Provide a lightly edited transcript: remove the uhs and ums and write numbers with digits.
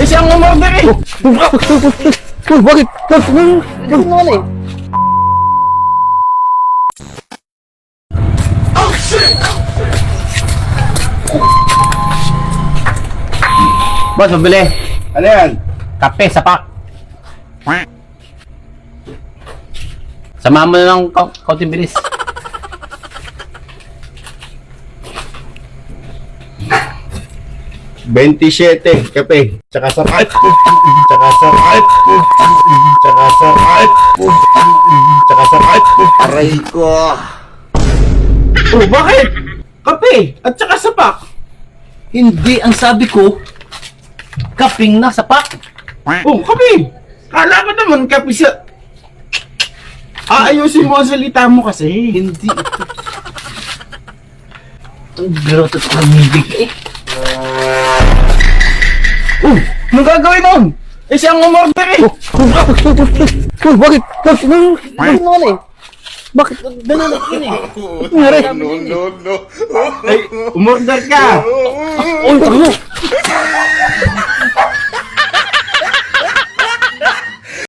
siya ang umorder eh. Bakit? Ito naman eh. Boss, mabili. Ano yan? Kape, sapak. Samahan mo na ng kaunting bilis. $27 kape. Tsaka sapat. Tsaka sapat. Tsaka sapat. Tsaka sapat. Aray ko. Oh, bakit? Kape at tsaka sapak. Hindi, ang sabi ko, kaping na sapak. Oh, kape. Kala ko naman kape sa... Aayusin mo ang salita mo kasi. Hindi ito. Ang groto ito ng bibig eh. Oh, anong gagawin nun? Eh, siya ang umorder eh. Bakit? Ito naman eh. Bakit? Ganun na yun eh. Nangyari? Ay, umorder ka. Uy, tanga mo.